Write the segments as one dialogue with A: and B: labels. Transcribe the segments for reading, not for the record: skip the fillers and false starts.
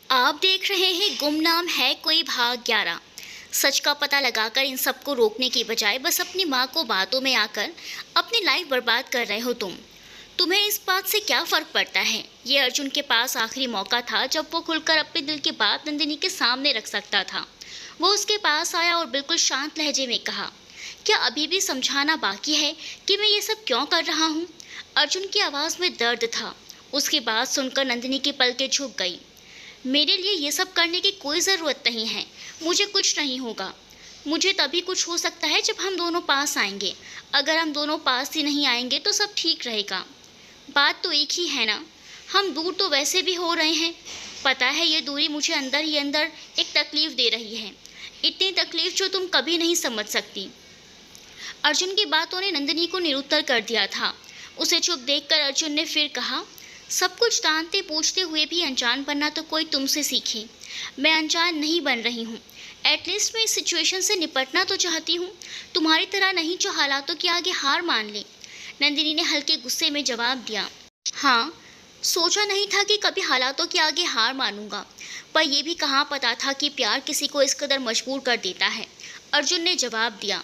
A: आप देख रहे हैं गुमनाम है कोई भाग 11। सच का पता लगाकर इन सबको रोकने की बजाय बस अपनी माँ को बातों में आकर अपनी लाइफ बर्बाद कर रहे हो तुम्हें इस बात से क्या फ़र्क पड़ता है। ये अर्जुन के पास आखिरी मौका था जब वो खुलकर अपने दिल की बात नंदिनी के सामने रख सकता था। वो उसके पास आया और बिल्कुल शांत लहजे में कहा, क्या अभी भी समझाना बाकी है कि मैं ये सब क्यों कर रहा हूँ। अर्जुन की आवाज़ में दर्द था। उसकी बात सुनकर नंदिनी की पलकें झुक गई। मेरे लिए ये सब करने की कोई ज़रूरत नहीं है। मुझे कुछ नहीं होगा। मुझे तभी कुछ हो सकता है जब हम दोनों पास आएंगे। अगर हम दोनों पास ही नहीं आएंगे तो सब ठीक रहेगा। बात तो एक ही है ना। हम दूर तो वैसे भी हो रहे हैं। पता है ये दूरी मुझे अंदर ही अंदर एक तकलीफ़ दे रही है। इतनी तकलीफ़ जो तुम कभी नहीं समझ सकती। अर्जुन की बातों ने नंदिनी को निरुत्तर कर दिया था। उसे चुप देखकर अर्जुन ने फिर कहा, सब कुछ जानते पूछते हुए भी अनजान बनना तो कोई तुमसे सीखे। मैं अनजान नहीं बन रही हूँ। एटलीस्ट मैं इस सिचुएशन से निपटना तो चाहती हूँ, तुम्हारी तरह नहीं जो हालातों के आगे हार मान ले। नंदिनी ने हल्के गुस्से में जवाब दिया। हाँ, सोचा नहीं था कि कभी हालातों के आगे हार मानूंगा, पर यह भी कहाँ पता था कि प्यार किसी को इस कदर मजबूर कर देता है। अर्जुन ने जवाब दिया,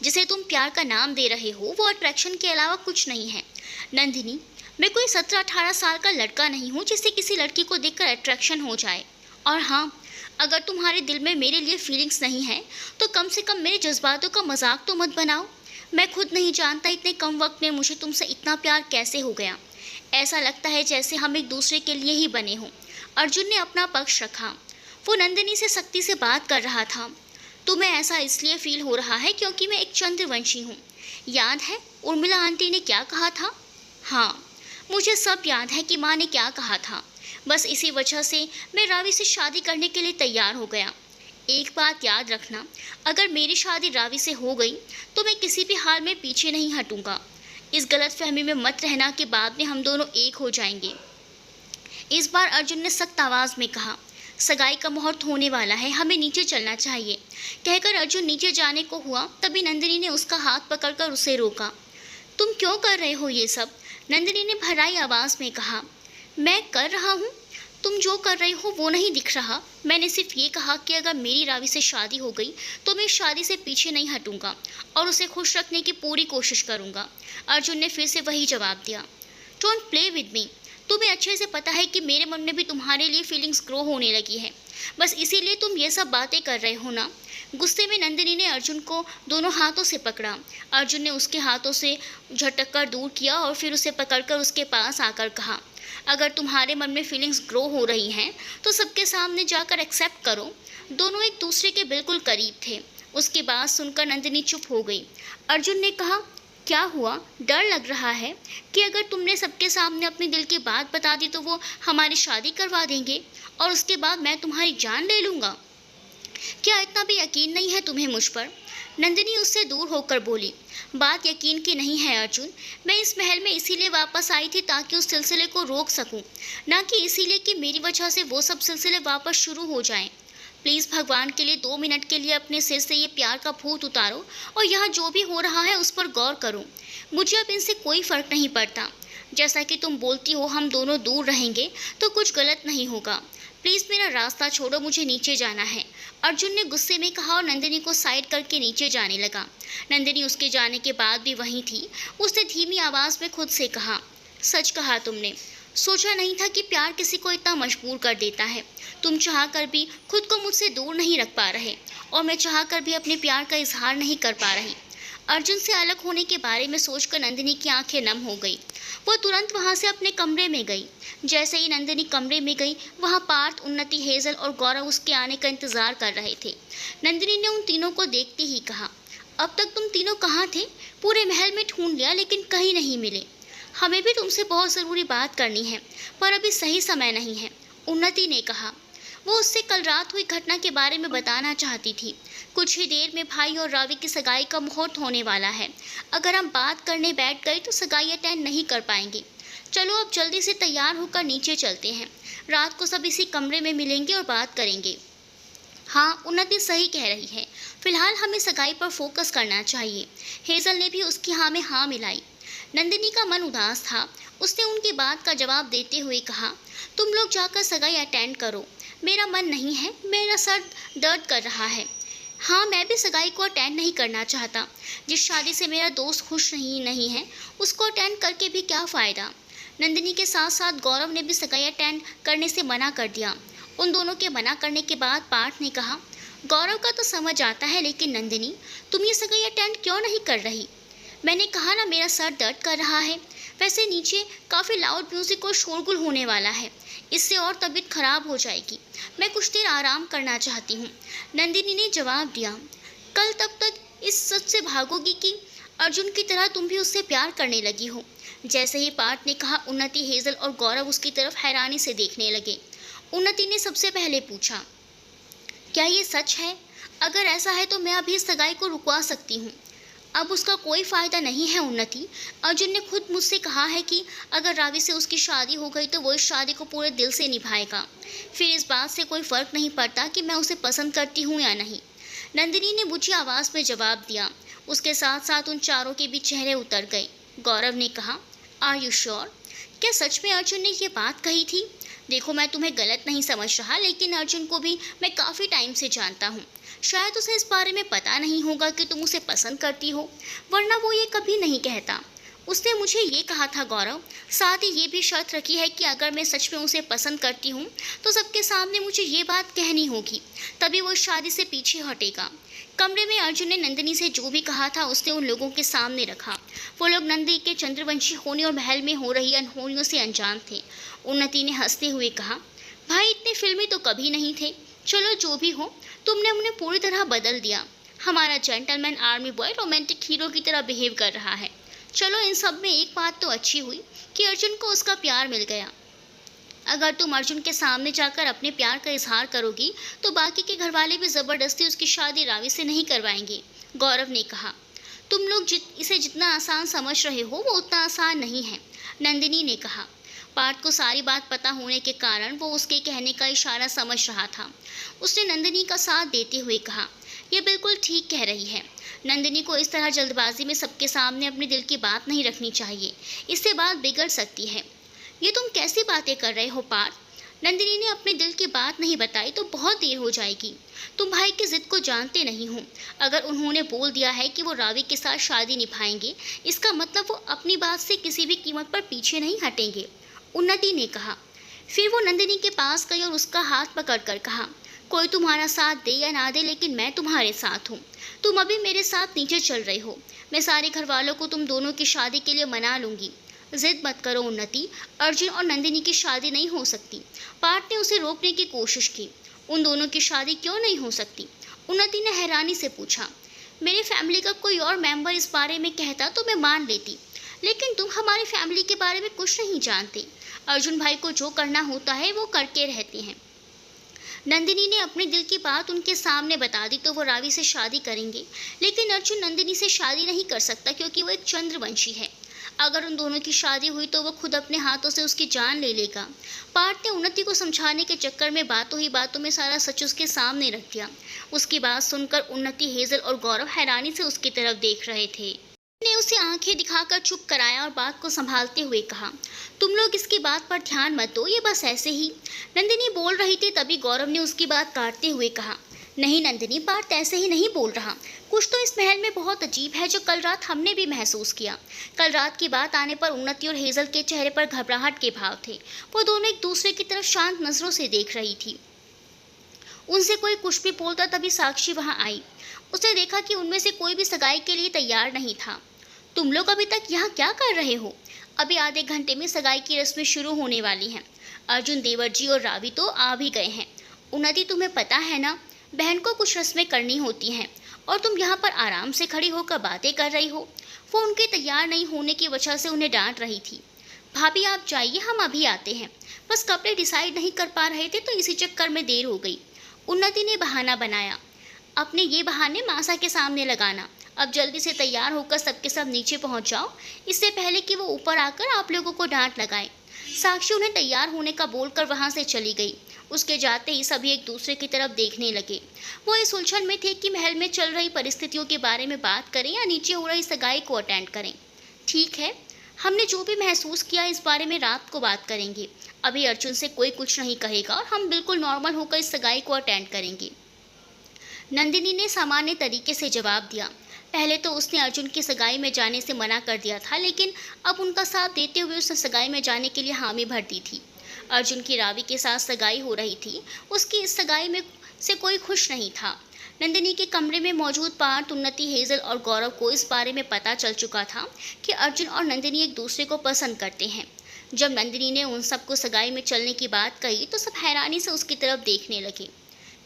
A: जिसे तुम प्यार का नाम दे रहे हो वो अट्रैक्शन के अलावा कुछ नहीं है। नंदिनी, मैं कोई 17-18 साल का लड़का नहीं हूँ जिसे किसी लड़की को देखकर अट्रैक्शन हो जाए। और हाँ, अगर तुम्हारे दिल में मेरे लिए फीलिंग्स नहीं है तो कम से कम मेरे जज्बातों का मजाक तो मत बनाओ। मैं खुद नहीं जानता इतने कम वक्त में मुझे तुमसे इतना प्यार कैसे हो गया। ऐसा लगता है जैसे हम एक दूसरे के लिए ही बने हों। अर्जुन ने अपना पक्ष रखा। वो नंदिनी से सख्ती से बात कर रहा था। तुम्हें ऐसा इसलिए फील हो रहा है क्योंकि मैं एक चंद्रवंशी हूँ। याद है उर्मिला आंटी ने क्या कहा था? हाँ, मुझे सब याद है कि माँ ने क्या कहा था। बस इसी वजह से मैं रावी से शादी करने के लिए तैयार हो गया। एक बात याद रखना, अगर मेरी शादी रावी से हो गई तो मैं किसी भी हाल में पीछे नहीं हटूंगा। इस गलतफहमी में मत रहना कि बाद में हम दोनों एक हो जाएंगे। इस बार अर्जुन ने सख्त आवाज़ में कहा, सगाई का मुहूर्त होने वाला है, हमें नीचे चलना चाहिए। कहकर अर्जुन नीचे जाने को हुआ, तभी नंदिनी ने उसका हाथ पकड़कर उसे रोका। तुम क्यों कर रहे हो ये सब? नंदिनी ने भराई आवाज़ में कहा। मैं कर रहा हूँ? तुम जो कर रहे हो वो नहीं दिख रहा। मैंने सिर्फ ये कहा कि अगर मेरी रावी से शादी हो गई तो मैं इस शादी से पीछे नहीं हटूंगा और उसे खुश रखने की पूरी कोशिश करूंगा। अर्जुन ने फिर से वही जवाब दिया। Don't play with me. तुम्हें अच्छे से पता है कि मेरे मन में भी तुम्हारे लिए फीलिंग्स ग्रो होने लगी है। बस इसीलिए तुम ये सब बातें कर रहे हो ना। गुस्से में नंदिनी ने अर्जुन को दोनों हाथों से पकड़ा। अर्जुन ने उसके हाथों से झटक कर दूर किया और फिर उसे पकड़कर उसके पास आकर कहा, अगर तुम्हारे मन में फीलिंग्स ग्रो हो रही हैं तो सबके सामने जाकर एक्सेप्ट करो। दोनों एक दूसरे के बिल्कुल करीब थे। उसकी बात सुनकर नंदिनी चुप हो गई। अर्जुन ने कहा, क्या हुआ? डर लग रहा है कि अगर तुमने सबके सामने अपने दिल की बात बता दी तो वो हमारी शादी करवा देंगे और उसके बाद मैं तुम्हारी जान ले लूँगा। क्या इतना भी यकीन नहीं है तुम्हें मुझ पर? नंदिनी उससे दूर होकर बोली, बात यकीन की नहीं है अर्जुन। मैं इस महल में इसीलिए वापस आई थी ताकि उस सिलसिले को रोक सकूं, ना कि इसीलिए कि मेरी वजह से वो सब सिलसिले वापस शुरू हो जाएं। प्लीज़ भगवान के लिए 2 मिनट के लिए अपने सिर से ये प्यार का भूत उतारो और यहाँ जो भी हो रहा है उस पर गौर करो। मुझे अब इनसे कोई फ़र्क नहीं पड़ता। जैसा कि तुम बोलती हो हम दोनों दूर रहेंगे तो कुछ गलत नहीं होगा। प्लीज़ मेरा रास्ता छोड़ो, मुझे नीचे जाना है। अर्जुन ने गुस्से में कहा और नंदिनी को साइड करके नीचे जाने लगा। नंदिनी उसके जाने के बाद भी वहीं थी। उसने धीमी आवाज़ में खुद से कहा, सच कहा तुमने। सोचा नहीं था कि प्यार किसी को इतना मजबूर कर देता है। तुम चाह कर भी खुद को मुझसे दूर नहीं रख पा रहे और मैं चाह कर भी अपने प्यार का इजहार नहीं कर पा रही। अर्जुन से अलग होने के बारे में सोचकर नंदिनी की आंखें नम हो गई। वो तुरंत वहाँ से अपने कमरे में गई। जैसे ही नंदिनी कमरे में गई वहाँ पार्थ, उन्नति, हेजल और गौरव उसके आने का इंतजार कर रहे थे। नंदिनी ने उन तीनों को देखते ही कहा, अब तक तुम तीनों कहाँ थे? पूरे महल में ढूंढ लिया लेकिन कहीं नहीं मिले। हमें भी तुमसे बहुत ज़रूरी बात करनी है पर अभी सही समय नहीं है, उन्नति ने कहा। वो उससे कल रात हुई घटना के बारे में बताना चाहती थी। कुछ ही देर में भाई और रावी की सगाई का मुहूर्त होने वाला है। अगर हम बात करने बैठ गए तो सगाई अटेंड नहीं कर पाएंगे। चलो अब जल्दी से तैयार होकर नीचे चलते हैं। रात को सब इसी कमरे में मिलेंगे और बात करेंगे। हाँ, उन्नति सही कह रही है। फिलहाल हमें सगाई पर फोकस करना चाहिए। हेजल ने भी उसकी हाँ में हाँ मिलाई। नंदिनी का मन उदास था। उसने उनकी बात का जवाब देते हुए कहा, तुम लोग जाकर सगाई अटेंड करो। मेरा मन नहीं है, मेरा सर दर्द कर रहा है। हाँ, मैं भी सगाई को अटेंड नहीं करना चाहता। जिस शादी से मेरा दोस्त खुश नहीं है, उसको अटेंड करके भी क्या फ़ायदा। नंदिनी के साथ साथ गौरव ने भी सगाई अटेंड करने से मना कर दिया। उन दोनों के मना करने के बाद पार्थ ने कहा, गौरव का तो समझ आता है, लेकिन नंदिनी, तुम ये सगाई अटेंड क्यों नहीं कर रही? मैंने कहा ना, मेरा सर दर्द कर रहा है। वैसे नीचे काफ़ी लाउड म्यूज़िक और शोरगुल होने वाला है, इससे और तबीयत खराब हो जाएगी। मैं कुछ देर आराम करना चाहती हूँ, नंदिनी ने जवाब दिया। कल तब तक इस सच से भागोगी कि अर्जुन की तरह तुम भी उससे प्यार करने लगी हो। जैसे ही पार्थ ने कहा, उन्नति, हेजल और गौरव उसकी तरफ हैरानी से देखने लगे। उन्नति ने सबसे पहले पूछा, क्या ये सच है? अगर ऐसा है तो मैं अभी इस सगाई को रुकवा सकती हूँ। अब उसका कोई फ़ायदा नहीं है उन्नति। अर्जुन ने खुद मुझसे कहा है कि अगर रावी से उसकी शादी हो गई तो वो इस शादी को पूरे दिल से निभाएगा। फिर इस बात से कोई फ़र्क नहीं पड़ता कि मैं उसे पसंद करती हूँ या नहीं। नंदिनी ने बुझी आवाज़ में जवाब दिया। उसके साथ साथ उन चारों के भी चेहरे उतर गए। गौरव ने कहा, आर यू श्योर? क्या सच में अर्जुन ने ये बात कही थी? देखो, मैं तुम्हें गलत नहीं समझ रहा, लेकिन अर्जुन को भी मैं काफ़ी टाइम से जानता हूँ। शायद उसे इस बारे में पता नहीं होगा कि तुम उसे पसंद करती हो, वरना वो ये कभी नहीं कहता। उसने मुझे ये कहा था गौरव, साथ ही ये भी शर्त रखी है कि अगर मैं सच में उसे पसंद करती हूँ तो सबके सामने मुझे ये बात कहनी होगी, तभी वो इस शादी से पीछे हटेगा। कमरे में अर्जुन ने नंदिनी से जो भी कहा था उसने उन लोगों के सामने रखा। वो लोग नंदी के चंद्रवंशी होने और महल में हो रही अनहोनियों से अनजान थे। उन्नति ने हंसते हुए कहा, भाई इतने फिल्मी तो कभी नहीं थे। चलो जो भी हो, तुमने उन्हें पूरी तरह बदल दिया। हमारा gentleman army boy romantic hero की तरह बिहेव कर रहा है। चलो, इन सब में एक बात तो अच्छी हुई कि अर्जुन को उसका प्यार मिल गया। अगर तुम अर्जुन के सामने जाकर अपने प्यार का इजहार करोगी तो बाकी के घर वाले भी ज़बरदस्ती उसकी शादी रावी से नहीं करवाएंगे। गौरव ने कहा, तुम लोग इसे जितना आसान समझ रहे हो वो उतना आसान नहीं है। नंदिनी ने कहा। पार्थ को सारी बात पता होने के कारण वो उसके कहने का इशारा समझ रहा था। उसने नंदिनी का साथ देते हुए कहा, यह बिल्कुल ठीक कह रही है। नंदिनी को इस तरह जल्दबाजी में सबके सामने अपने दिल की बात नहीं रखनी चाहिए, इससे बात बिगड़ सकती है। ये तुम कैसी बातें कर रहे हो पार्थ? नंदिनी ने अपने दिल की बात नहीं बताई तो बहुत देर हो जाएगी। तुम भाई की जिद को जानते नहीं हो। अगर उन्होंने बोल दिया है कि वो रावी के साथ शादी निभाएंगे, इसका मतलब वो अपनी बात से किसी भी कीमत पर पीछे नहीं हटेंगे, उन्नति ने कहा। फिर वो नंदिनी के पास गई और उसका हाथ पकड़कर कहा, कोई तुम्हारा साथ दे या ना दे, लेकिन मैं तुम्हारे साथ हूँ। तुम अभी मेरे साथ नीचे चल रहे हो। मैं सारे घर वालों को तुम दोनों की शादी के लिए मना लूँगी। जिद मत करो उन्नति, अर्जुन और नंदिनी की शादी नहीं हो सकती। पार्थ ने उसे रोकने की कोशिश की। उन दोनों की शादी क्यों नहीं हो सकती? उन्नति ने हैरानी से पूछा। मेरे फैमिली का कोई और मेंबर इस बारे में कहता तो मैं मान लेती, लेकिन तुम हमारी फैमिली के बारे में कुछ नहीं जानते। अर्जुन भाई को जो करना होता है वो करके रहते हैं। नंदिनी ने अपने दिल की बात उनके सामने बता दी तो वो रावी से शादी करेंगे, लेकिन अर्जुन नंदिनी से शादी नहीं कर सकता क्योंकि वो एक चंद्रवंशी है। अगर उन दोनों की शादी हुई तो वो खुद अपने हाथों से उसकी जान ले लेगा। पार्थ ने उन्नति को समझाने के चक्कर में बातों ही बातों में सारा सच उसके सामने रख दिया। उसकी बात सुनकर उन्नति, हेजल और गौरव हैरानी से उसकी तरफ देख रहे थे। ने उसे आंखें दिखाकर चुप कराया और बात को संभालते हुए कहा, तुम लोग इसकी बात पर ध्यान मत दो, ये बस ऐसे ही। नंदिनी बोल रही थी, तभी गौरव ने उसकी बात काटते हुए कहा, नहीं नंदिनी, पार्थ ऐसे ही नहीं बोल रहा। कुछ तो इस महल में बहुत अजीब है जो कल रात हमने भी महसूस किया। कल रात की बात आने पर उन्नति और हेजल के चेहरे पर घबराहट के भाव थे। वो दोनों एक दूसरे की तरफ शांत नजरों से देख रही थी। उनसे कोई कुछ भी बोलता तभी साक्षी वहां आई। उसने देखा कि उनमें से कोई भी सगाई के लिए तैयार नहीं था। तुम लोग अभी तक यहाँ क्या कर रहे हो? अभी आधे घंटे में सगाई की रस्में शुरू होने वाली हैं। अर्जुन, देवर जी और रावी तो आ भी गए हैं। उन्नति, तुम्हें पता है ना, बहन को कुछ रस्में करनी होती हैं और तुम यहाँ पर आराम से खड़ी होकर बातें कर रही हो। वो उनके तैयार नहीं होने की वजह से उन्हें डांट रही थी। भाभी आप जाइए, हम अभी आते हैं। बस कपड़े डिसाइड नहीं कर पा रहे थे तो इसी चक्कर में देर हो गई। उन्नति ने बहाना बनाया। अपने ये बहाने मासा के सामने लगाना। अब जल्दी से तैयार होकर सबके सब नीचे पहुंच जाओ, इससे पहले कि वो ऊपर आकर आप लोगों को डांट लगाए। साक्षी उन्हें तैयार होने का बोलकर वहां से चली गई। उसके जाते ही सभी एक दूसरे की तरफ देखने लगे। वो इस उलझन में थे कि महल में चल रही परिस्थितियों के बारे में बात करें या नीचे हो रही सगाई को अटेंड करें। ठीक है, हमने जो भी महसूस किया इस बारे में रात को बात करेंगे। अभी अर्जुन से कोई कुछ नहीं कहेगा और हम बिल्कुल नॉर्मल होकर इस सगाई को अटेंड करेंगे। नंदिनी ने सामान्य तरीके से जवाब दिया। पहले तो उसने अर्जुन की सगाई में जाने से मना कर दिया था, लेकिन अब उनका साथ देते हुए उसने सगाई में जाने के लिए हामी भर दी थी। अर्जुन की रावी के साथ सगाई हो रही थी, उसकी इस सगाई में से कोई खुश नहीं था। नंदिनी के कमरे में मौजूद पार्थ, उन्नति, हेजल और गौरव को इस बारे में पता चल चुका था कि अर्जुन और नंदिनी एक दूसरे को पसंद करते हैं। जब नंदिनी ने उन सबको सगाई में चलने की बात कही तो सब हैरानी से उसकी तरफ देखने लगे।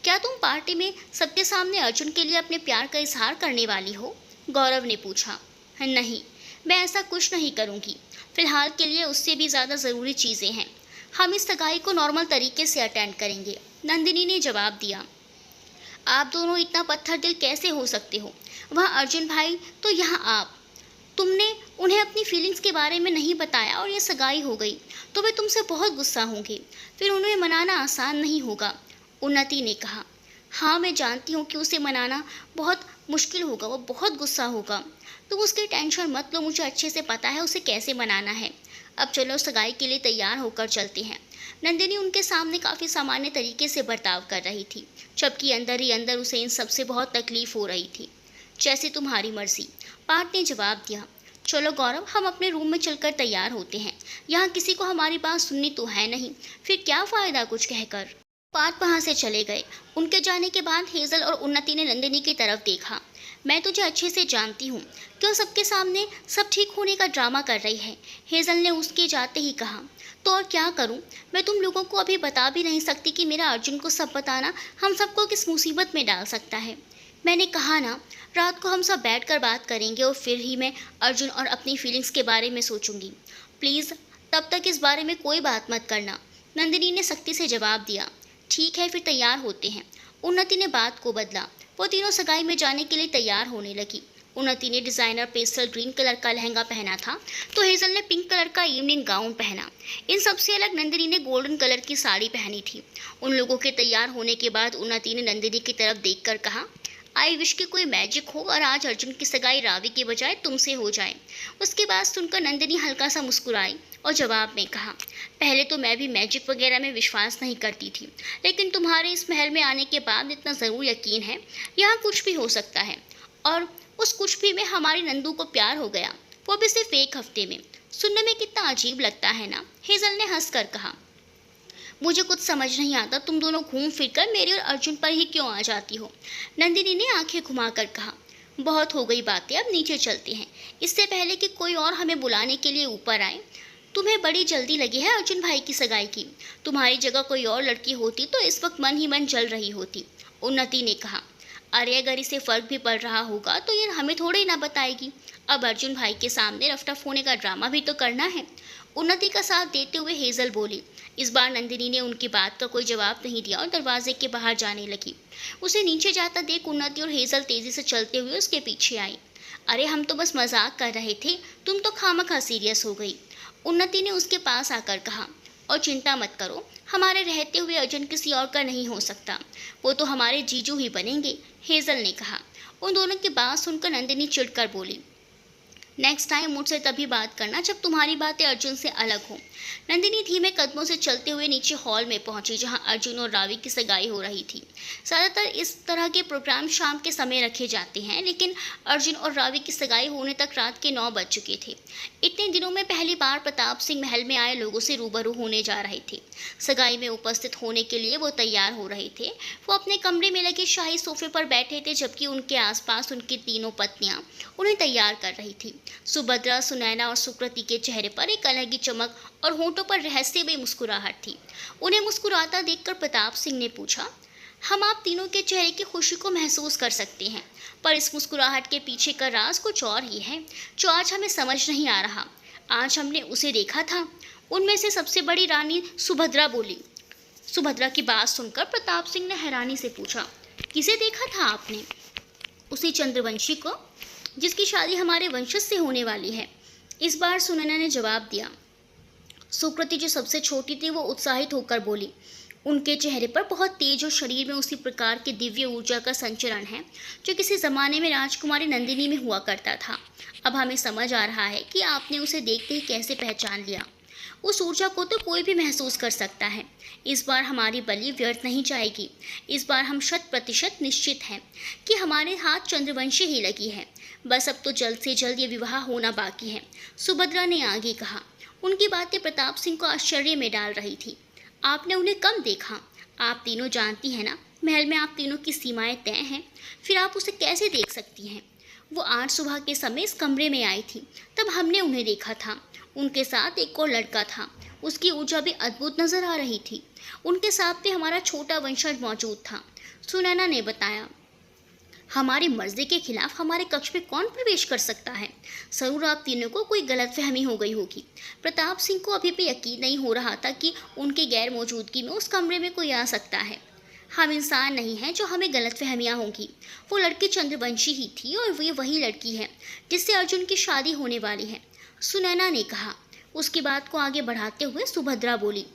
A: क्या तुम पार्टी में सबके सामने अर्जुन के लिए अपने प्यार का इजहार करने वाली हो? गौरव ने पूछा। नहीं, मैं ऐसा कुछ नहीं करूँगी। फिलहाल के लिए उससे भी ज़्यादा ज़रूरी चीज़ें हैं। हम इस सगाई को नॉर्मल तरीके से अटेंड करेंगे, नंदिनी ने जवाब दिया। आप दोनों इतना पत्थर दिल कैसे हो सकते हो? वहाँ अर्जुन भाई तो यहाँ आप। तुमने उन्हें अपनी फीलिंग्स के बारे में नहीं बताया और ये सगाई हो गई तो वे तुमसे बहुत गुस्सा होंगे, फिर उन्हें मनाना आसान नहीं होगा, उन्नति ने कहा। हाँ, मैं जानती हूँ कि उसे मनाना बहुत मुश्किल होगा, वो बहुत गुस्सा होगा। तुम उसकी टेंशन मत लो, मुझे अच्छे से पता है उसे कैसे मनाना है। अब चलो सगाई के लिए तैयार होकर चलते हैं। नंदिनी उनके सामने काफ़ी सामान्य तरीके से बर्ताव कर रही थी, जबकि अंदर ही अंदर उसे इन सबसे बहुत तकलीफ हो रही थी। जैसे तुम्हारी मर्जी, पार्थ ने जवाब दिया। चलो गौरव, हम अपने रूम में चलकर तैयार होते हैं। यहाँ किसी को हमारी बात सुननी तो है नहीं, फिर क्या फ़ायदा कुछ कहकर। पार्थ वहाँ से चले गए। उनके जाने के बाद हेजल और उन्नति ने नंदिनी की तरफ देखा। मैं तुझे अच्छे से जानती हूँ, क्यों सबके सामने सब ठीक होने का ड्रामा कर रही है, हेजल ने उसके जाते ही कहा। तो और क्या करूँ, मैं तुम लोगों को अभी बता भी नहीं सकती कि मेरा अर्जुन को सब बताना हम सबको किस मुसीबत में डाल सकता है। मैंने कहा ना, रात को हम सब बैठकर बात करेंगे और फिर ही मैं अर्जुन और अपनी फीलिंग्स के बारे में सोचूंगी। प्लीज़ तब तक इस बारे में कोई बात मत करना, नंदिनी ने सख्ती से जवाब दिया। ठीक है, फिर तैयार होते हैं। उन्नति ने बात को बदला। वो तीनों सगाई में जाने के लिए तैयार होने लगी। उन्नति ने डिज़ाइनर पेस्टल ग्रीन कलर का लहंगा पहना था, तो हेजल ने पिंक कलर का इवनिंग गाउन पहना। इन सबसे अलग नंदिनी ने गोल्डन कलर की साड़ी पहनी थी। उन लोगों के तैयार होने के बाद उन्नति ने नंदिनी की तरफ देखकर कहा, आई विश कि कोई मैजिक हो और आज अर्जुन की सगाई रावी के बजाय तुमसे हो जाए। उसकी बात सुनकर नंदिनी हल्का सा मुस्कुराई और जवाब में कहा, पहले तो मैं भी मैजिक वगैरह में विश्वास नहीं करती थी, लेकिन तुम्हारे इस महल में आने के बाद इतना ज़रूर यकीन है, यहाँ कुछ भी हो सकता है। और उस कुछ भी में हमारी नंदू को प्यार हो गया, वो भी सिर्फ एक हफ्ते में। सुनने में कितना अजीब लगता है ना, हेजल ने हंसकर कहा। मुझे कुछ समझ नहीं आता, तुम दोनों घूम फिर कर मेरे और अर्जुन पर ही क्यों आ जाती हो, नंदिनी ने आंखें घुमाकर कहा। बहुत हो गई बातें, अब नीचे चलते हैं, इससे पहले कि कोई और हमें बुलाने के लिए ऊपर आए। तुम्हें बड़ी जल्दी लगी है अर्जुन भाई की सगाई की, तुम्हारी जगह कोई और लड़की होती तो इस वक्त मन ही मन जल रही होती, उन्नति ने कहा। अरे अगर इसे फ़र्क भी पड़ रहा होगा तो ये हमें थोड़े ना बताएगी। अब अर्जुन भाई के सामने रफटफ होने का ड्रामा भी तो करना है, उन्नति का साथ देते हुए हेजल बोली। इस बार नंदिनी ने उनकी बात का कोई जवाब नहीं दिया और दरवाजे के बाहर जाने लगी। उसे नीचे जाता देख उन्नति और हेजल तेजी से चलते हुए उसके पीछे आई। अरे हम तो बस मजाक कर रहे थे, तुम तो खामखा सीरियस हो गई, उन्नति ने उसके पास आकर कहा। और चिंता मत करो, हमारे रहते हुए अर्जुन किसी और का नहीं हो सकता, वो तो हमारे जीजू ही बनेंगे, हेजल ने कहा। उन दोनों की बात सुनकर नंदिनी चिढ़कर बोली, नेक्स्ट टाइम मुझसे तभी बात करना जब तुम्हारी बातें अर्जुन से अलग हो। नंदिनी धीमे कदमों से चलते हुए नीचे हॉल में पहुंची, जहां अर्जुन और रावी की सगाई हो रही थी। ज़्यादातर इस तरह के प्रोग्राम शाम के समय रखे जाते हैं, लेकिन अर्जुन और रावी की सगाई होने तक रात के 9 बज चुके थे। इतने दिनों में पहली बार प्रताप सिंह महल में आए लोगों से रूबरू होने जा रहे थे। सगाई में उपस्थित होने के लिए वो तैयार हो रहे थे। वो अपने कमरे में लगे शाही सोफे पर बैठे थे, जबकि उनके आसपास उनकी तीनों पत्नियां उन्हें तैयार कर रही थी। सुभद्रा, सुनैना और सुकृति के चेहरे पर एक अलग ही चमक और होठों पर रहस्यमय मुस्कुराहट थी। उन्हें मुस्कुराता देखकर प्रताप सिंह ने पूछा, हम आप तीनों के चेहरे की खुशी को महसूस कर सकते हैं, पर इस मुस्कुराहट के पीछे का राज कुछ और ही है, जो आज हमें समझ नहीं आ रहा। आज हमने उसे देखा था, उनमें से सबसे बड़ी रानी सुभद्रा बोली। सुभद्रा की बात सुनकर प्रताप सिंह ने हैरानी से पूछा, किसे देखा था आपने? उसी चंद्रवंशी को, जिसकी शादी हमारे वंशज से होने वाली है, इस बार सुनैना ने जवाब दिया। सुकृति जो सबसे छोटी थी वो उत्साहित होकर बोली, उनके चेहरे पर बहुत तेज और शरीर में उसी प्रकार की दिव्य ऊर्जा का संचरण है जो किसी ज़माने में राजकुमारी नंदिनी में हुआ करता था। अब हमें समझ आ रहा है कि आपने उसे देखते ही कैसे पहचान लिया। उस ऊर्जा को तो कोई भी महसूस कर सकता है। इस बार हमारी बलि व्यर्थ नहीं जाएगी। इस बार हम 100% निश्चित हैं कि हमारे हाथ चंद्रवंशी ही लगी है। बस अब तो जल्द से जल्द ये विवाह होना बाकी है, सुभद्रा ने आगे कहा। उनकी बातें प्रताप सिंह को आश्चर्य में डाल रही थी। आपने उन्हें कम देखा? आप तीनों जानती हैं ना, महल में आप तीनों की सीमाएं तय हैं, फिर आप उसे कैसे देख सकती हैं? वो आज सुबह के समय इस कमरे में आई थी, तब हमने उन्हें देखा था। उनके साथ एक और लड़का था, उसकी ऊर्जा भी अद्भुत नजर आ रही थी। उनके साथ भी हमारा छोटा वंशज मौजूद था, सुनैना ने बताया। हमारी मर्जी के खिलाफ हमारे कक्ष में कौन प्रवेश कर सकता है? जरूर आप तीनों को कोई गलतफहमी हो गई होगी। प्रताप सिंह को अभी भी यकीन नहीं हो रहा था कि उनकी गैर मौजूदगी में उस कमरे में कोई आ सकता है। हम इंसान नहीं हैं जो हमें गलतफहमियां होंगी। वो लड़की चंद्रवंशी ही थी और ये वही लड़की है जिससे अर्जुन की शादी होने वाली है, सुनैना ने कहा। उसकी बात को आगे बढ़ाते हुए सुभद्रा बोली,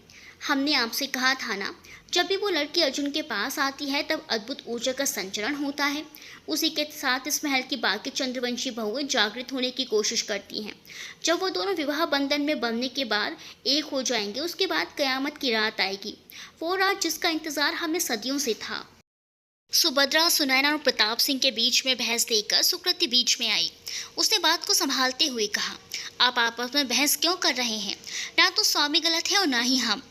A: हमने आपसे कहा था ना, जब भी वो लड़की अर्जुन के पास आती है तब अद्भुत ऊर्जा का संचरण होता है। उसी के साथ इस महल की बाकी चंद्रवंशी बहुएं जागृत होने की कोशिश करती हैं। जब वो दोनों विवाह बंधन में बंधने के बाद एक हो जाएंगे, उसके बाद कयामत की रात आएगी, वो रात जिसका इंतजार हमें सदियों से था। सुभद्रा, सुनैना और प्रताप सिंह के बीच में बहस देखकर सुकृति बीच में आई। उसने बात को संभालते हुए कहा, आप आपस में बहस क्यों कर रहे हैं? ना तो स्वामी गलत है और ना ही हम।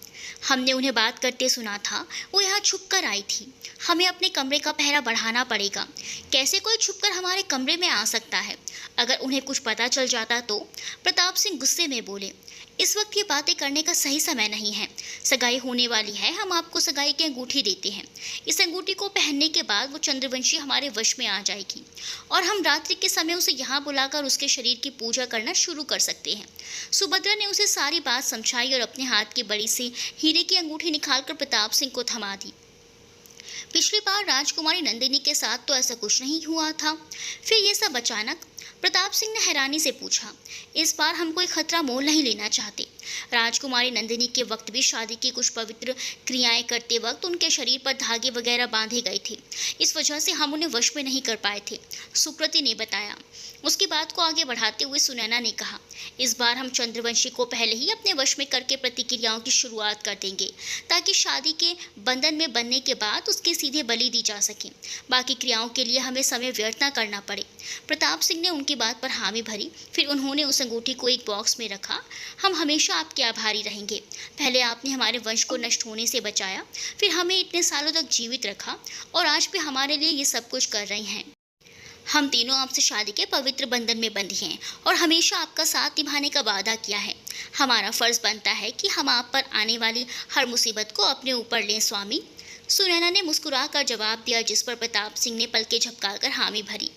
A: हमने उन्हें बात करते सुना था, वो यहाँ छुप कर आई थी। हमें अपने कमरे का पहरा बढ़ाना पड़ेगा। कैसे कोई छुपकर हमारे कमरे में आ सकता है? अगर उन्हें कुछ पता चल जाता तो? प्रताप सिंह गुस्से में बोले, इस वक्त ये बातें करने का सही समय नहीं है। सगाई होने वाली है, हम आपको सगाई की अंगूठी देते हैं। इस अंगूठी को पहनने के बाद वो चंद्रवंशी हमारे वश में आ जाएगी और हम रात्रि के समय उसे यहाँ बुलाकर उसके शरीर की पूजा करना शुरू कर सकते हैं। सुभद्रा ने उसे सारी बात समझाई और अपने हाथ की बड़ी से हीरे की अंगूठी निकालकर प्रताप सिंह को थमा दी। पिछली बार राजकुमारी नंदिनी के साथ तो ऐसा कुछ नहीं हुआ था, फिर ये सब अचानक? प्रताप सिंह ने हैरानी से पूछा। इस बार हम कोई खतरा मोल नहीं लेना चाहते। राजकुमारी नंदिनी के वक्त भी शादी की कुछ पवित्र क्रियाएं करते वक्त उनके शरीर पर धागे वगैरह बांधे गए थे, इस वजह से हम उन्हें वश में नहीं कर पाए थे, सुकृति ने बताया। उसकी बात को आगे बढ़ाते हुए सुनैना ने कहा, इस बार हम चंद्रवंशी को पहले ही अपने वश में करके प्रतिक्रियाओं की शुरुआत कर देंगे, ताकि शादी के बंधन में बनने के बाद उसके सीधे बलि दी जा सके। बाकी क्रियाओं के लिए हमें समय व्यर्थ न करना पड़े। प्रताप सिंह ने उनकी बात पर हामी भरी। फिर उन्होंने उस अंगूठी को एक बॉक्स में रखा। हम हमेशा आपके आभारी रहेंगे। पहले आपने हमारे वंश को नष्ट होने से बचाया, फिर हमें इतने सालों तक जीवित रखा और आज भी हमारे लिए ये सब कुछ कर रही हैं। हम तीनों आपसे शादी के पवित्र बंधन में बंधी हैं और हमेशा आपका साथ निभाने का वादा किया है। हमारा फर्ज बनता है कि हम आप पर आने वाली हर मुसीबत को अपने ऊपर लें, स्वामी। सुनैना ने मुस्कुराकर जवाब दिया, जिस पर प्रताप सिंह ने पलकें झपकाकर हामी भरी।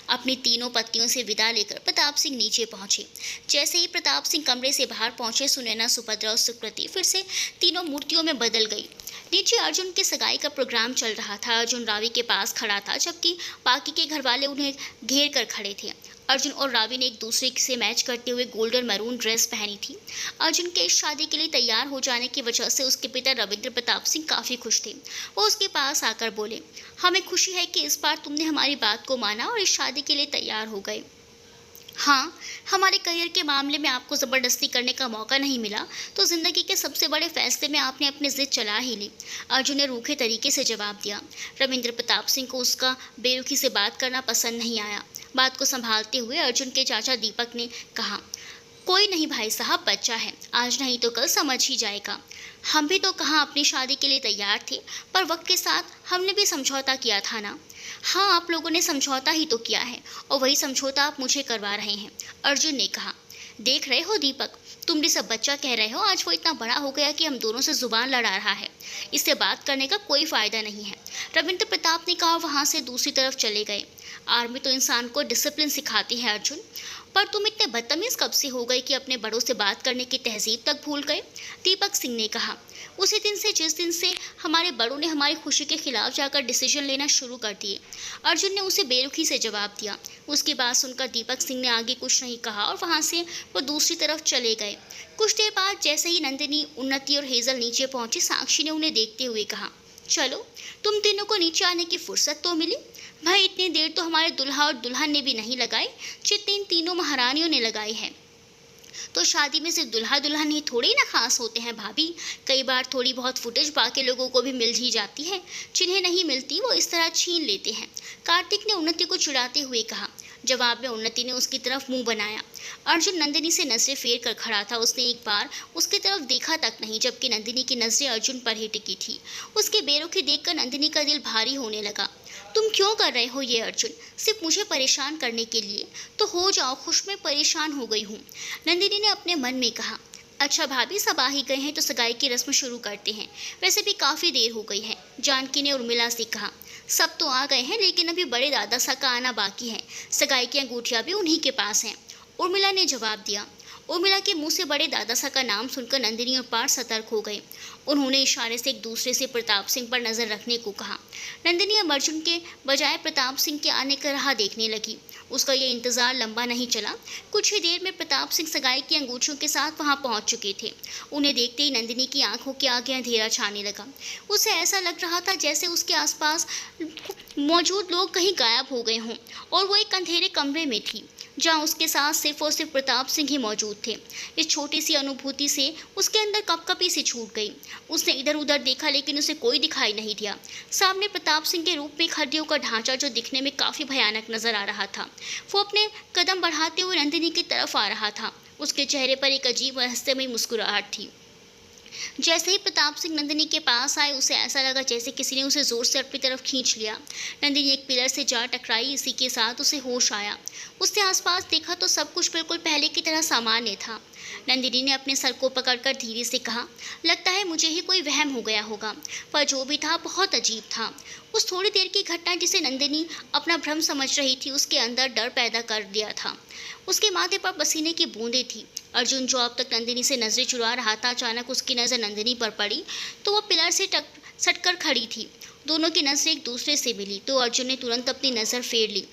A: अपनी तीनों पत्नियों से विदा लेकर प्रताप सिंह नीचे पहुंचे। जैसे ही प्रताप सिंह कमरे से बाहर पहुंचे, सुनैना, सुभद्रा और सुकृति फिर से तीनों मूर्तियों में बदल गई। नीचे अर्जुन के सगाई का प्रोग्राम चल रहा था। अर्जुन रावी के पास खड़ा था, जबकि बाकी के घर वाले उन्हें घेर कर खड़े थे। अर्जुन और रावी ने एक दूसरे से मैच करते हुए गोल्डन मैरून ड्रेस पहनी थी। अर्जुन के इस शादी के लिए तैयार हो जाने की वजह से उसके पिता रविंद्र प्रताप सिंह काफ़ी खुश थे। वो उसके पास आकर बोले, हमें खुशी है कि इस बार तुमने हमारी बात को माना और इस शादी के लिए तैयार हो गए। हाँ, हमारे करियर के मामले में आपको ज़बरदस्ती करने का मौका नहीं मिला, तो ज़िंदगी के सबसे बड़े फैसले में आपने अपनी जिद चला ही ली, अर्जुन ने रूखे तरीके से जवाब दिया। रविंद्र प्रताप सिंह को उसका बेरुखी से बात करना पसंद नहीं आया। बात को संभालते हुए अर्जुन के चाचा दीपक ने कहा, कोई नहीं भाई साहब, बच्चा है, आज नहीं तो कल समझ ही जाएगा। हम भी तो कहाँ अपनी शादी के लिए तैयार थे, पर वक्त के साथ हमने भी समझौता किया था ना। हाँ, आप लोगों ने समझौता ही तो किया है और वही समझौता आप मुझे करवा रहे हैं, अर्जुन ने कहा। देख रहे हो दीपक, तुम भी सब बच्चा कह रहे हो, आज वो इतना बड़ा हो गया कि हम दोनों से जुबान लड़ा रहा है। इससे बात करने का कोई फ़ायदा नहीं है, रविंद्र प्रताप ने कहा। वहाँ से दूसरी तरफ चले गए। आर्मी तो इंसान को डिसिप्लिन सिखाती है अर्जुन, पर तुम इतने बदतमीज़ कब से हो गए कि अपने बड़ों से बात करने की तहजीब तक भूल गए, दीपक सिंह ने कहा। उसी दिन से, जिस दिन से हमारे बड़ों ने हमारी खुशी के खिलाफ जाकर डिसीजन लेना शुरू कर दिए, अर्जुन ने उसे बेरुखी से जवाब दिया। उसकी बात सुनकर दीपक सिंह ने आगे कुछ नहीं कहा और वहाँ से वो दूसरी तरफ चले गए। कुछ देर बाद जैसे ही नंदिनी, उन्नति और हेजल नीचे पहुंची, साक्षी ने उन्हें देखते हुए कहा, चलो, तुम तीनों को नीचे आने की फुर्सत तो मिली। भाई, इतनी देर तो हमारे दुल्हा और दुल्हन ने भी नहीं लगाई जितनी इन तीनों महारानियों ने लगाई है। तो शादी में सिर्फ दुल्हा दुल्हन ही थोड़ी ना खास होते हैं भाभी। कई बार थोड़ी बहुत फुटेज बाकी लोगों को भी मिल ही जाती है। जिन्हें नहीं मिलती वो इस तरह छीन लेते हैं। कार्तिक ने उन्नति को चिढ़ाते हुए कहा। जवाब में उन्नति ने उसकी तरफ मुंह बनाया। अर्जुन नंदिनी से नजरें फेर कर खड़ा था। उसने एक बार उसकी तरफ देखा तक नहीं, जबकि नंदिनी की नजरें अर्जुन पर ही टिकी थी। उसकी बेरुखी देखकर नंदिनी का दिल भारी होने लगा। तुम क्यों कर रहे हो ये अर्जुन? सिर्फ मुझे परेशान करने के लिए? तो हो जाओ खुश, मैं परेशान हो गई हूँ, नंदिनी ने अपने मन में कहा। अच्छा भाभी, सब आ ही गए हैं तो सगाई की रस्म शुरू करते हैं। वैसे भी काफ़ी देर हो गई है, जानकी ने उर्मिला से कहा। सब तो आ गए हैं, लेकिन अभी बड़े दादा सा का आना बाकी है। सगाई की अंगूठियाँ भी उन्हीं के पास हैं, उर्मिला ने जवाब दिया। उर्मिला के मुंह से बड़े दादा सा का नाम सुनकर नंदिनी और पार्थ सतर्क हो गए। उन्होंने इशारे से एक दूसरे से प्रताप सिंह पर नजर रखने को कहा। नंदिनी अब अर्जुन के बजाय प्रताप सिंह के आने का राह देखने लगी। उसका ये इंतजार लंबा नहीं चला। कुछ ही देर में प्रताप सिंह सगाई की अंगूठियों के साथ वहां पहुंच चुके थे। उन्हें देखते ही नंदिनी की आंखों के आगे अंधेरा छाने लगा। उसे ऐसा लग रहा था जैसे उसके आसपास मौजूद लोग कहीं गायब हो गए हों और वो एक अंधेरे कमरे में थी, जहां उसके साथ सिर्फ और सिर्फ प्रताप सिंह ही मौजूद थे। इस छोटी सी अनुभूति से उसके अंदर कपकपी सी छूट गई। उसने इधर उधर देखा, लेकिन उसे कोई दिखाई नहीं दिया। सामने प्रताप सिंह के रूप में हड्डियों का ढांचा, जो दिखने में काफी भयानक नजर आ रहा था, वो अपने कदम बढ़ाते हुए नंदिनी की तरफ आ रहा था। उसके चेहरे पर एक अजीब रहस्यमयी मुस्कुराहट थी। जैसे ही प्रताप सिंह नंदिनी के पास आए, उसे ऐसा लगा जैसे किसी ने उसे जोर से अपनी तरफ खींच लिया। नंदिनी एक पिलर से जा टकराई। इसी के साथ उसे होश आया। उसने आसपास देखा तो सब कुछ बिल्कुल पहले की तरह सामान्य था। नंदिनी ने अपने सर को पकड़कर धीरे से कहा, लगता है मुझे ही कोई वहम हो गया होगा, पर जो भी था बहुत अजीब था। उस थोड़ी देर की घटना जिसे नंदिनी अपना भ्रम समझ रही थी, उसके अंदर डर पैदा कर दिया था। उसके माथे पर पसीने की बूंदें थी। अर्जुन, जो अब तक नंदिनी से नजरें चुरा रहा था, अचानक उसकी नज़र नंदिनी पर पड़ी तो वह पिलर से सटकर खड़ी थी। दोनों की नजरें एक दूसरे से मिली तो अर्जुन ने तुरंत अपनी नज़र फेर ली।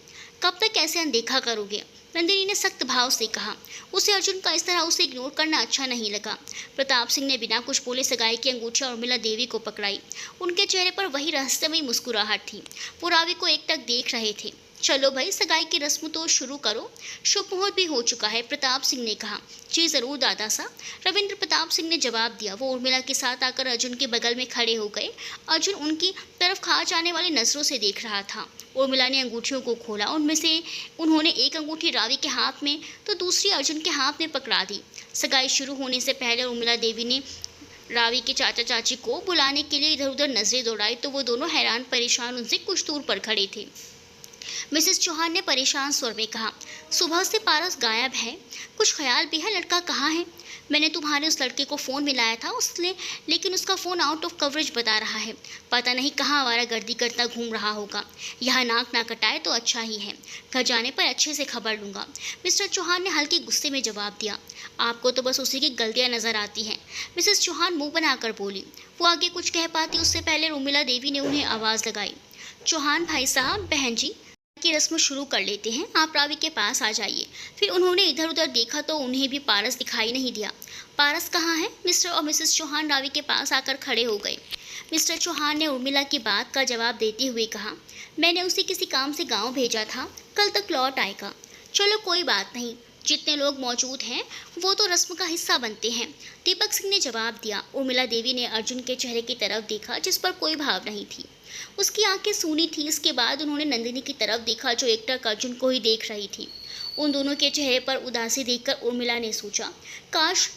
A: कब तक ऐसे अनदेखा करोगे? नंदिनी ने सख्त भाव से कहा। उसे अर्जुन का इस तरह उसे इग्नोर करना अच्छा नहीं लगा। प्रताप सिंह ने बिना कुछ बोले सगाई की अंगूठियां उर्मिला देवी को पकड़ाई। उनके चेहरे पर वही रहस्यमयी मुस्कुराहट थी। वो रावी को एकटक देख रहे थे। चलो भाई, सगाई की रस्म तो शुरू करो, शुभ मुहूर्त भी हो चुका है, प्रताप सिंह ने कहा। जी जरूर दादा साहब, रविंद्र प्रताप सिंह ने जवाब दिया। वो उर्मिला के साथ आकर अर्जुन के बगल में खड़े हो गए। अर्जुन उनकी तरफ खा जाने वाली नजरों से देख रहा था। उर्मिला ने अंगूठियों को खोला। उनमें से उन्होंने एक अंगूठी रावी के हाथ में तो दूसरी अर्जुन के हाथ में पकड़ा दी। सगाई शुरू होने से पहले उर्मिला देवी ने रावी के चाचा चाची को बुलाने के लिए इधर उधर नजरें दौड़ाई तो वो दोनों हैरान परेशान उनसे कुछ दूर पर खड़े थे। मिसेस चौहान ने परेशान स्वर में कहा, सुबह से पारस गायब है, कुछ ख्याल भी है? लड़का कहाँ है? मैंने तुम्हारे उस लड़के को फ़ोन मिलाया था उसने, लेकिन उसका फ़ोन आउट ऑफ कवरेज बता रहा है। पता नहीं कहाँ आवारागर्दी करता घूम रहा होगा। यहाँ नाक ना कटाए तो अच्छा ही है। घर जाने पर अच्छे से खबर लूँगा, मिस्टर चौहान ने हल्के गुस्से में जवाब दिया। आपको तो बस उसी की गलतियाँ नज़र आती हैं, मिसेस चौहान मुँह बनाकर बोली। वो आगे कुछ कह पाती उससे पहले उर्मिला देवी ने उन्हें आवाज़ लगाई। चौहान भाई साहब, बहन जी की रस्म शुरू कर लेते हैं, आप रावी के पास आ जाइए। फिर उन्होंने इधर उधर देखा तो उन्हें भी पारस दिखाई नहीं दिया। पारस कहाँ है? मिस्टर और मिसेस चौहान रावी के पास आकर खड़े हो गए। मिस्टर चौहान ने उर्मिला की बात का जवाब देते हुए कहा, मैंने उसे किसी काम से गांव भेजा था, कल तक लौट आएगा। चलो कोई बात नहीं, जितने लोग मौजूद हैं वो तो रस्म का हिस्सा बनते हैं, दीपक सिंह ने जवाब दिया। उर्मिला देवी ने अर्जुन के चेहरे की तरफ देखा जिस पर कोई भाव नहीं थी। उसकी आंखें सूनी थी। इसके बाद उन्होंने नंदिनी की तरफ देखा जो एकटक अर्जुन को ही देख रही थी। उन दोनों के चेहरे पर उदासी देखकर उर्मिला ने सोचा, काश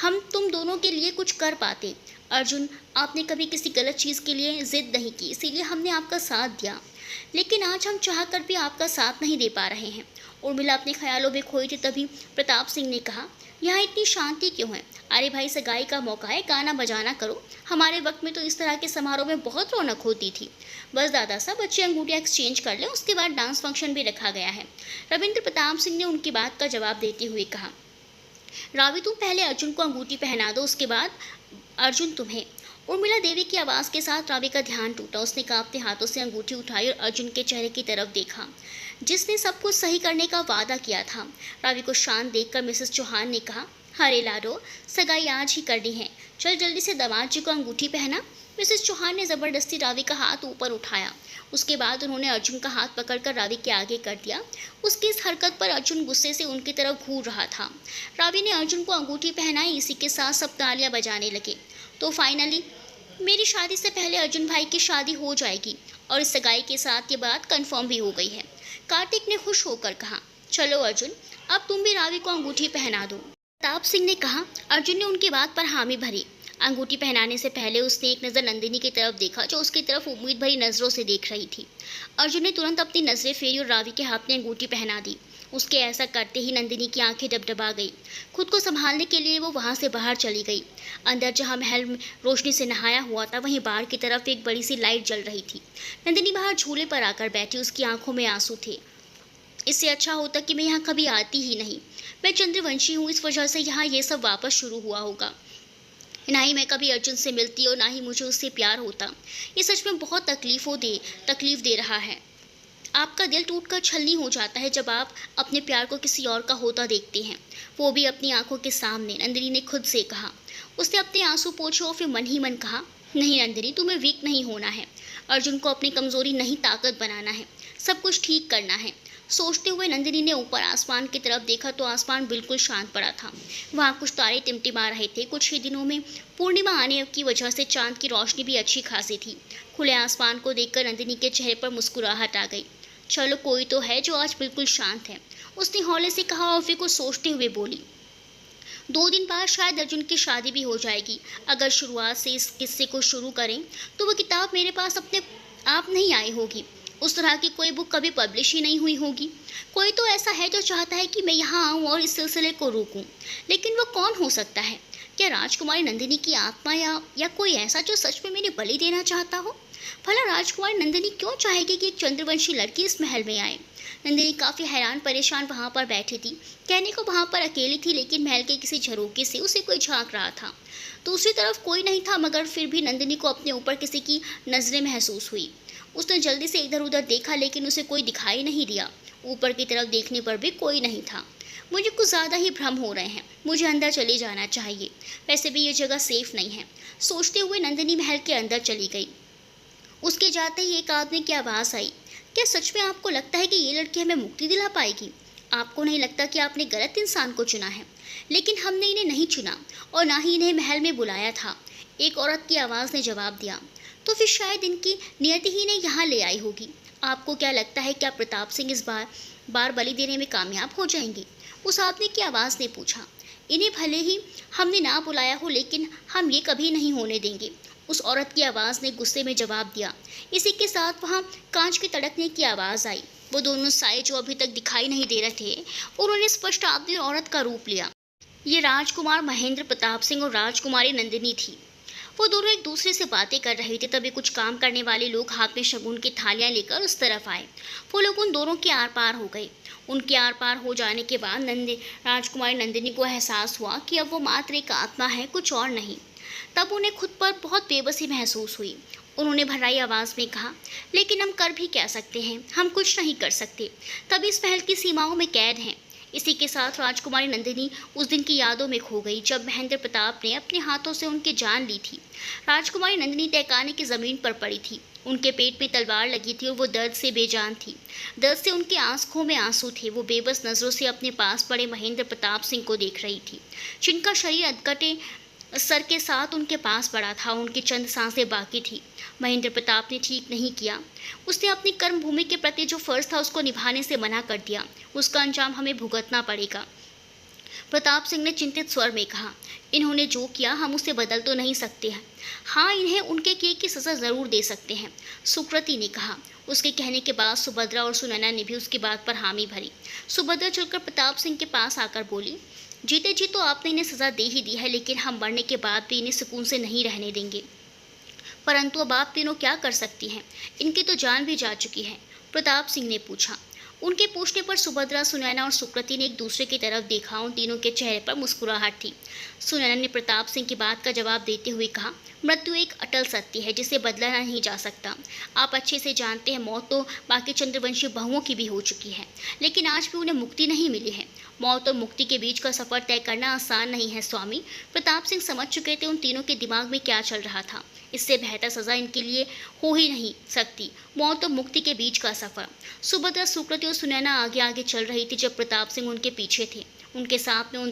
A: हम तुम दोनों के लिए कुछ कर पाते। अर्जुन, आपने कभी किसी गलत चीज़ के लिए जिद नहीं की, इसीलिए हमने आपका साथ दिया, लेकिन आज हम चाहकर भी आपका साथ नहीं दे पा रहे हैं। उर्मिला अपने ख्यालों में खोई थी। तभी प्रताप सिंह ने कहा, यहाँ इतनी शांति क्यों है? अरे भाई, सगाई का मौका है, गाना बजाना करो। हमारे वक्त में तो इस तरह के समारोह में बहुत रौनक होती थी। बस दादा साहब, बच्चे अंगूठियाँ एक्सचेंज कर लें, उसके बाद डांस फंक्शन भी रखा गया है, रविंद्र प्रताप सिंह ने उनकी बात का जवाब देते हुए कहा। रावी, तुम पहले अर्जुन को अंगूठी पहना दो, उसके बाद अर्जुन तुम्हें। उर्मिला देवी की आवाज़ के साथ रावी का ध्यान टूटा। उसने कांपते हाथों से अंगूठी उठाई और अर्जुन के चेहरे की तरफ देखा, जिसने सब कुछ सही करने का वादा किया था। रावी को शांत देखकर मिसेस चौहान ने कहा, अरे लाडो, सगाई आज ही करनी है, चल जल्दी से दामाद जी को अंगूठी पहना। मिसेस चौहान ने ज़बरदस्ती रावी का हाथ ऊपर उठाया। उसके बाद उन्होंने अर्जुन का हाथ पकड़कर रावी के आगे कर दिया। उसकी इस हरकत पर अर्जुन गुस्से से उनकी तरफ घूर रहा था। रावी ने अर्जुन को अंगूठी पहनाई। इसी के साथ सब तालियां बजाने लगे। तो फाइनली मेरी शादी से पहले अर्जुन भाई की शादी हो जाएगी और इस सगाई के साथ ये बात कंफर्म भी हो गई है। कार्तिक ने खुश होकर कहा, चलो अर्जुन, अब तुम भी रावी को अंगूठी पहना दो। प्रताप सिंह ने कहा। अर्जुन ने उनकी बात पर हामी भरी। अंगूठी पहनाने से पहले उसने एक नज़र नंदिनी की तरफ देखा, जो उसकी तरफ उम्मीद भरी नज़रों से देख रही थी। अर्जुन ने तुरंत अपनी नज़रें फेरी और रावी के हाथ में अंगूठी पहना दी। उसके ऐसा करते ही नंदिनी की आंखें डबडबा गई। खुद को संभालने के लिए वो वहां से बाहर चली गई। अंदर जहां महल में रोशनी से नहाया हुआ था, वहीं बाहर की तरफ एक बड़ी सी लाइट जल रही थी। नंदिनी बाहर झूले पर आकर बैठी। उसकी आंखों में आंसू थे। इससे अच्छा होता कि मैं यहाँ कभी आती ही नहीं। मैं चंद्रवंशी हूँ, इस वजह से यहाँ ये सब वापस शुरू हुआ होगा। ना ही मैं कभी अर्जुन से मिलती और ना ही मुझे उससे प्यार होता। ये सच में बहुत तकलीफ दे रहा है। आपका दिल टूटकर छलनी हो जाता है जब आप अपने प्यार को किसी और का होता देखते हैं, वो भी अपनी आंखों के सामने, नंदिनी ने खुद से कहा। उसने अपने आंसू पोंछे और फिर मन ही मन कहा, नहीं नंदिनी, तुम्हें वीक नहीं होना है। अर्जुन को अपनी कमजोरी नहीं ताकत बनाना है। सब कुछ ठीक करना है। सोचते हुए नंदिनी ने ऊपर आसमान की तरफ देखा तो आसमान बिल्कुल शांत पड़ा था। वहाँ कुछ तारे टिमटिमा रहे थे। कुछ ही दिनों में पूर्णिमा आने की वजह से चांद की रोशनी भी अच्छी खासी थी। खुले आसमान को देखकर नंदिनी के चेहरे पर मुस्कुराहट आ गई। चलो, कोई तो है जो आज बिल्कुल शांत है, उसने हौले से कहा और फिर कुछ सोचते हुए बोली, 2 दिन बाद शायद अर्जुन की शादी भी हो जाएगी। अगर शुरुआत से इस किस्से को शुरू करें तो वो किताब मेरे पास अपने आप नहीं आई होगी। उस तरह की कोई बुक कभी पब्लिश ही नहीं हुई होगी। कोई तो ऐसा है जो चाहता है कि मैं यहाँ आऊँ और इस सिलसिले को रोकूँ, लेकिन वो कौन हो सकता है? क्या राजकुमारी नंदिनी की आत्मा या कोई ऐसा जो सच में मेरी बलि देना चाहता हो? भला राजकुमारी नंदिनी क्यों चाहेगी कि एक चंद्रवंशी लड़की इस महल में आए? नंदिनी काफ़ी हैरान परेशान वहाँ पर बैठी थी। कहने को वहाँ पर अकेली थी, लेकिन महल के किसी झरोके से उसे कोई झांक रहा था। दूसरी तरफ कोई नहीं था, मगर फिर भी नंदिनी को अपने ऊपर किसी की नज़रें महसूस हुई। उसने जल्दी से इधर उधर देखा, लेकिन उसे कोई दिखाई नहीं दिया। ऊपर की तरफ देखने पर भी कोई नहीं था। मुझे कुछ ज़्यादा ही भ्रम हो रहे हैं। मुझे अंदर चले जाना चाहिए। वैसे भी ये जगह सेफ नहीं है। सोचते हुए नंदिनी महल के अंदर चली गई। उसके जाते ही एक आदमी की आवाज़ आई, क्या सच में आपको लगता है कि ये लड़की हमें मुक्ति दिला पाएगी? आपको नहीं लगता कि आपने गलत इंसान को चुना है? लेकिन हमने इन्हें नहीं चुना और ना ही इन्हें महल में बुलाया था, एक औरत की आवाज़ ने जवाब दिया। तो फिर शायद इनकी नियति ही इन्हें यहाँ ले आई होगी। आपको क्या लगता है, क्या प्रताप सिंह इस बार बलि देने में कामयाब हो जाएंगे? उस आदमी की आवाज़ ने पूछा। इन्हें भले ही हमने ना बुलाया हो, लेकिन हम ये कभी नहीं होने देंगे, उस औरत की आवाज़ ने गुस्से में जवाब दिया। इसी के साथ वहाँ कांच के तड़कने की आवाज़ आई। वो दोनों साए जो अभी तक दिखाई नहीं दे रहे थे, उन्होंने स्पष्ट आदमी और औरत का रूप लिया। ये राजकुमार महेंद्र प्रताप सिंह और राजकुमारी नंदिनी थी। वो दोनों एक दूसरे से बातें कर रहे थे। तभी कुछ काम करने वाले लोग हाथ में शगुन की थालियां लेकर उस तरफ आए। वो लोग उन दोनों के आर पार हो गए। उनके आर पार हो जाने के बाद राजकुमारी नंदिनी को एहसास हुआ कि अब वो मात्र एक आत्मा है, कुछ और नहीं। तब उन्हें खुद पर बहुत बेबसी महसूस हुई। उन्होंने भर्राई आवाज़ में कहा, लेकिन हम कर भी क्या सकते हैं? हम कुछ नहीं कर सकते। तब इस महल की सीमाओं में कैद हैं। इसी के साथ राजकुमारी नंदिनी उस दिन की यादों में खो गई जब महेंद्र प्रताप ने अपने हाथों से उनकी जान ली थी। राजकुमारी नंदिनी तहखाने की ज़मीन पर पड़ी थी। उनके पेट में तलवार लगी थी और वो दर्द से बेजान थी। दर्द से उनकी आंखों में आंसू थे। वो बेबस नज़रों से अपने पास पड़े महेंद्र प्रताप सिंह को देख रही थी, जिनका शरीर अधकटे सर के साथ उनके पास पड़ा था। उनकी चंद सांसें बाकी थी। महेंद्र प्रताप ने ठीक नहीं किया। उसने अपनी कर्म भूमि के प्रति जो फर्ज था उसको निभाने से मना कर दिया। उसका अंजाम हमें भुगतना पड़ेगा। प्रताप सिंह ने चिंतित स्वर में कहा, इन्होंने जो किया हम उसे बदल तो नहीं सकते हैं। हाँ, इन्हें उनके किए की सज़ा ज़रूर दे सकते हैं, सुकृति ने कहा। उसके कहने के बाद सुभद्रा और सुनैना ने भी उसकी बात पर हामी भरी। सुभद्रा चलकर प्रताप सिंह के पास आकर बोली, जीते जी तो आपने इन्हें सज़ा दे ही दी है, लेकिन हम मरने के बाद भी इन्हें सुकून से नहीं रहने देंगे। परंतु अब आप तीनों क्या कर सकती हैं? इनकी तो जान भी जा चुकी है, प्रताप सिंह ने पूछा। उनके पूछने पर सुभद्रा, सुनैना और सुकृति ने एक दूसरे की तरफ देखा। उन तीनों के चेहरे पर मुस्कुराहट थी। सुनैना ने प्रताप सिंह की बात का जवाब देते हुए कहा, मृत्यु एक अटल सत्य है जिसे बदला नहीं जा सकता। आप अच्छे से जानते हैं, मौत तो बाकी चंद्रवंशी बहुओं की भी हो चुकी है, लेकिन आज भी उन्हें मुक्ति नहीं मिली है। मौत और मुक्ति के बीच का सफर तय करना आसान नहीं है स्वामी। प्रताप सिंह समझ चुके थे उन तीनों के दिमाग में क्या चल रहा था। इससे बेहतर सजा इनके लिए हो ही नहीं सकती। मौत और मुक्ति के बीच का सफर। सुभद्रा, सुकृति और सुनैना आगे आगे चल रही थी जब प्रताप सिंह उनके पीछे थे। उनके साथ में उन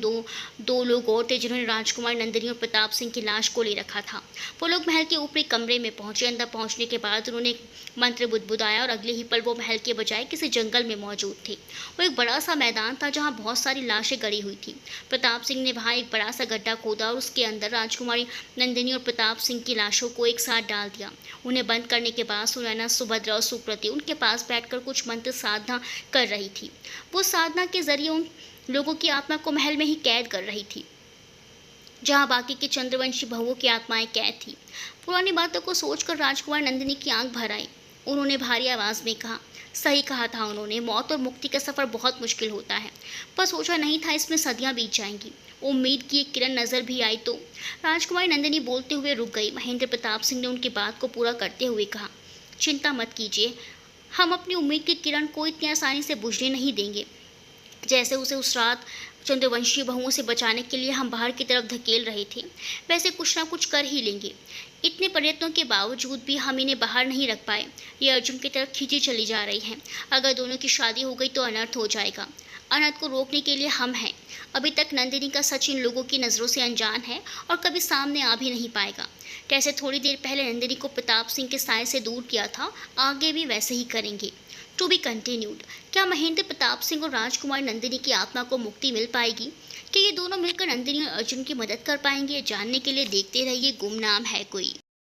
A: दो लोग और थे जिन्होंने राजकुमार नंदिनी और प्रताप सिंह की लाश को ले रखा था। वो लोग महल के ऊपरी कमरे में पहुंचे। अंदर पहुंचने के बाद उन्होंने एक मंत्र बुदबुदाया और अगले ही पल वो महल के बजाय किसी जंगल में मौजूद थे। वो एक बड़ा सा मैदान था जहाँ बहुत सारी लाशें गड़ी हुई थी। प्रताप सिंह ने वहाँ एक बड़ा सा गड्ढा खोदा और उसके अंदर राजकुमारी नंदिनी और प्रताप सिंह की लाशों को एक साथ डाल दिया। उन्हें बंद करने के बाद सुनैना, सुभद्रा और सुकृति उनके पास बैठकर कुछ मंत्र साधना कर रही थी। वो साधना के जरिए उन लोगों की आत्मा को महल में ही कैद कर रही थी जहां बाकी के चंद्रवंशी बहुओं की आत्माएं कैद थी। पुरानी बातों को सोचकर राजकुमार नंदिनी की आंख भर आई। उन्होंने भारी आवाज में कहा, सही कहा था उन्होंने, मौत और मुक्ति का सफर बहुत मुश्किल होता है, पर सोचा नहीं था इसमें सदियां बीत जाएंगी। उम्मीद की एक किरण नजर भी आई तो। राजकुमारी नंदिनी बोलते हुए रुक गई। महेंद्र प्रताप सिंह ने उनकी बात को पूरा करते हुए कहा, चिंता मत कीजिए, हम अपनी उम्मीद की किरण को इतनी आसानी से बुझने नहीं देंगे। जैसे उसे उस रात चंद्रवंशी बहुओं से बचाने के लिए हम बाहर की तरफ धकेल रहे थे, वैसे कुछ ना कुछ कर ही लेंगे। इतने प्रयत्नों के बावजूद भी हम इन्हें बाहर नहीं रख पाए। ये अर्जुन की तरफ खींची चली जा रही हैं। अगर दोनों की शादी हो गई तो अनर्थ हो जाएगा। अनर्थ को रोकने के लिए हम हैं। अभी तक नंदिनी का सच इन लोगों की नज़रों से अनजान है और कभी सामने आ भी नहीं पाएगा। जैसे थोड़ी देर पहले नंदिनी को प्रताप सिंह के साए से दूर किया था, आगे भी वैसे ही करेंगे। To be continued. क्या महेंद्र प्रताप सिंह और राजकुमार नंदिनी की आत्मा को मुक्ति मिल पाएगी? क्या ये दोनों मिलकर नंदिनी और अर्जुन की मदद कर पाएंगे? जानने के लिए देखते रहिए गुमनाम है कोई।